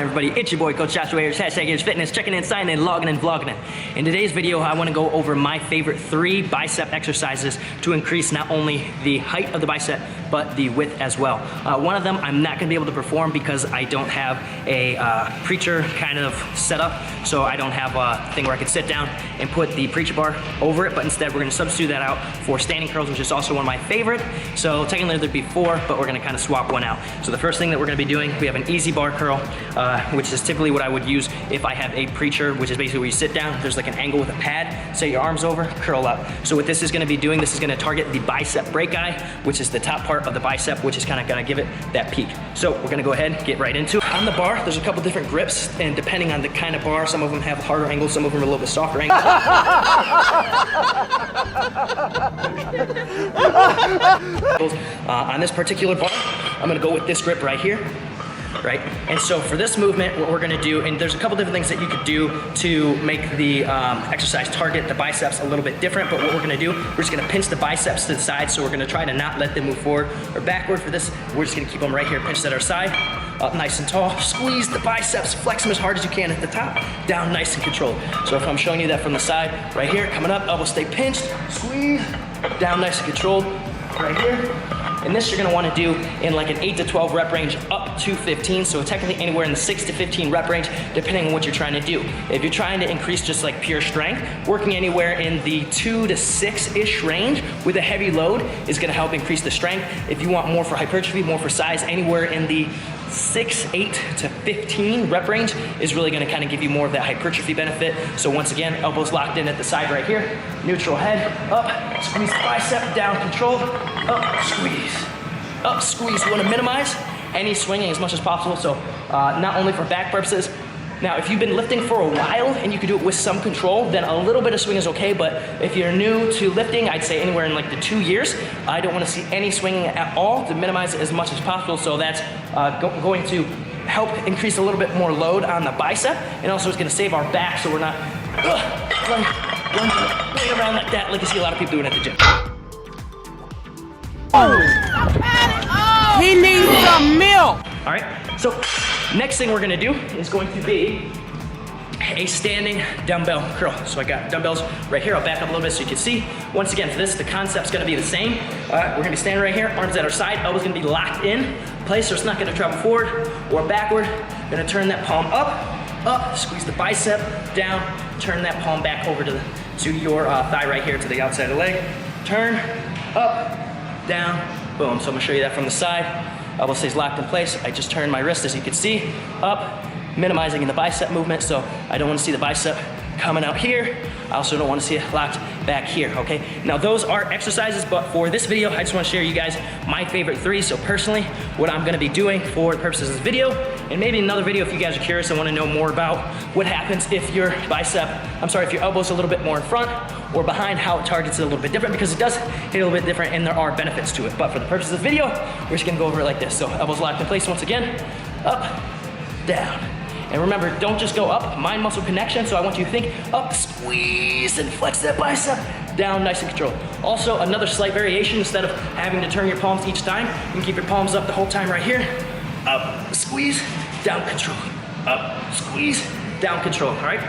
everybody? It's your boy, Coach Jashuha Ayers, #Ayers Fitness, checking in, signing in, logging in, vlogging in. In today's video, I want to go over my favorite 3 bicep exercises to increase not only the height of the bicep, but the width as well. One of them I'm not going to be able to perform because I don't have a preacher kind of setup, so I don't have a thing where I can sit down and put the preacher bar over it, but instead we're going to substitute that out for standing curls, which is also one of my favorite. So technically there'd be 4, but we're going to kind of swap one out. So the first thing that we're going to be doing, we have an easy bar curl, which is typically what I would use if I have a preacher, which is basically where you sit down, there's like an angle with a pad, set your arms over, curl up. So what this is going to be doing, this is going to target the bicep break eye, which is the top part of the bicep, which is kind of going to give it that peak. So we're going to go ahead and get right into it. On the bar, there's a couple different grips, and depending on the kind of bar, some of them have harder angles, some of them are a little bit softer angles. On this particular bar, I'm going to go with this grip right here. Right? And so for this movement, what we're gonna do, and there's a couple different things that you could do to make the exercise target the biceps a little bit different, but what we're gonna do, we're just gonna pinch the biceps to the side, so we're gonna try to not let them move forward or backward. For this, we're just gonna keep them right here, pinched at our side, up nice and tall, squeeze the biceps, flex them as hard as you can at the top, down nice and controlled. So if I'm showing you that from the side, right here, coming up, elbows stay pinched, squeeze, down nice and controlled, right here. And this you're gonna wanna do in like an 8 to 12 rep range up to 15, so technically anywhere in the 6 to 15 rep range, depending on what you're trying to do. If you're trying to increase just like pure strength, working anywhere in the 2 to 6-ish range with a heavy load is gonna help increase the strength. If you want more for hypertrophy, more for size, anywhere in the 6, 8 to 15 rep range is really gonna kind of give you more of that hypertrophy benefit. So once again, elbows locked in at the side right here, neutral head, up, squeeze the bicep, down, controlled, up, squeeze. You wanna minimize any swinging as much as possible, so not only for back purposes. Now, if you've been lifting for a while and you can do it with some control, then a little bit of swing is okay, but if you're new to lifting, I'd say anywhere in like the 2 years, I don't wanna see any swinging at all to minimize it as much as possible, so that's going to help increase a little bit more load on the bicep, and also it's gonna save our back so we're not running around like that, like you see a lot of people doing at the gym. He needs some milk. All right, so next thing we're gonna do is going to be a standing dumbbell curl. So I got dumbbells right here. I'll back up a little bit so you can see. Once again, for this, the concept's gonna be the same. We're gonna be standing right here, arms at our side, elbows gonna be locked in place, so it's not gonna travel forward or backward. Gonna turn that palm up, squeeze the bicep, down, turn that palm back over to your thigh right here, to the outside of the leg. Turn, up, down, boom. So I'm gonna show you that from the side. Elbow stays locked in place. I just turned my wrist, as you can see, up, minimizing in the bicep movement, so I don't wanna see the bicep coming out here. I also don't wanna see it locked back here, okay? Now those are exercises, but for this video, I just wanna share you guys my favorite 3. So personally, what I'm gonna be doing for the purposes of this video, and maybe another video if you guys are curious and wanna know more about what happens if your if your elbow's a little bit more in front or behind, how it targets it a little bit different, because it does hit a little bit different and there are benefits to it. But for the purposes of the video, we're just gonna go over it like this. So elbows locked in place once again, up, down. And remember, don't just go up, mind muscle connection, so I want you to think up, squeeze, and flex that bicep, down, nice and controlled. Also, another slight variation, instead of having to turn your palms each time, you can keep your palms up the whole time right here. Up, squeeze, down, control. Up, squeeze, down, control, all right?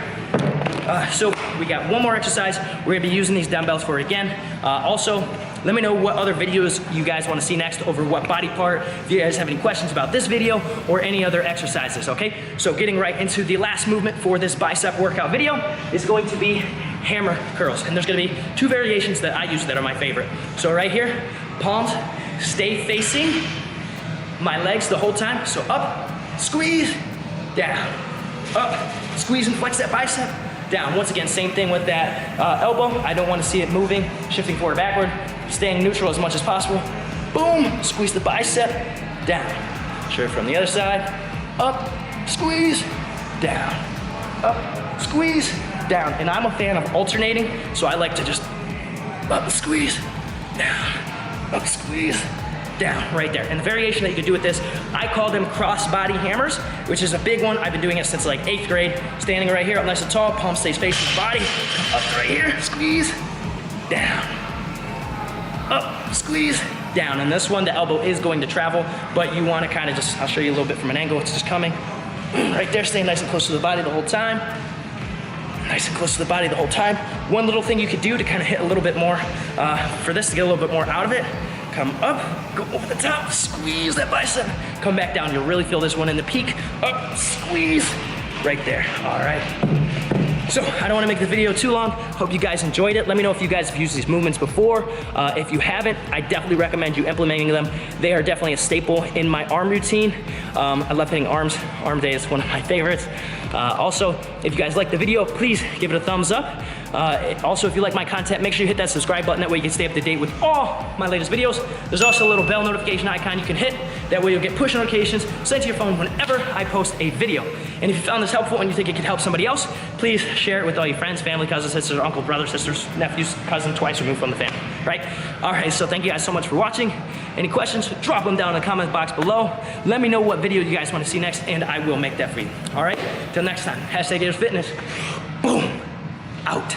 So we got one more exercise we're gonna be using these dumbbells for again. Also, let me know what other videos you guys wanna see next, over what body part, if you guys have any questions about this video or any other exercises, okay? So getting right into the last movement for this bicep workout video is going to be hammer curls. And there's gonna be 2 variations that I use that are my favorite. So right here, palms stay facing my legs the whole time. So up, squeeze, down, up, squeeze and flex that bicep, down. Once again, same thing with that elbow. I don't want to see it moving, shifting forward, backward, staying neutral as much as possible. Boom, squeeze the bicep, down. Sure, from the other side, up, squeeze, down, up, squeeze, down. And I'm a fan of alternating, so I like to just up, squeeze, down, up, squeeze, down, right there. And the variation that you can do with this, I call them cross-body hammers, which is a big one. I've been doing it since like 8th grade. Standing right here, up nice and tall, palm stays facing the body. Up right here, squeeze, down. Up, squeeze, down. And this one, the elbow is going to travel, but you wanna kinda just, I'll show you a little bit from an angle, it's just coming, Right there, staying nice and close to the body the whole time. Nice and close to the body the whole time. One little thing you could do to kind of hit a little bit more, for this to get a little bit more out of it, come up, go over the top, squeeze that bicep, come back down. You'll really feel this one in the peak. Up, squeeze, right there. All right. So I don't want to make the video too long. Hope you guys enjoyed it. Let me know if you guys have used these movements before. If you haven't, I definitely recommend you implementing them. They are definitely a staple in my arm routine. I love hitting arms. Arm day is one of my favorites. Also, if you guys like the video, please give it a thumbs up. Also, if you like my content, make sure you hit that subscribe button. That way you can stay up to date with all my latest videos. There's also a little bell notification icon you can hit. That way you'll get push notifications sent to your phone whenever I post a video. And if you found this helpful and you think it could help somebody else, please share it with all your friends, family, cousins, sisters, uncle, brother, sisters, nephews, cousin, twice removed from the family, right? All right, so thank you guys so much for watching. Any questions, drop them down in the comment box below. Let me know what video you guys want to see next, and I will make that for you. All right, till next time, #Ayers Fitness. Boom, out.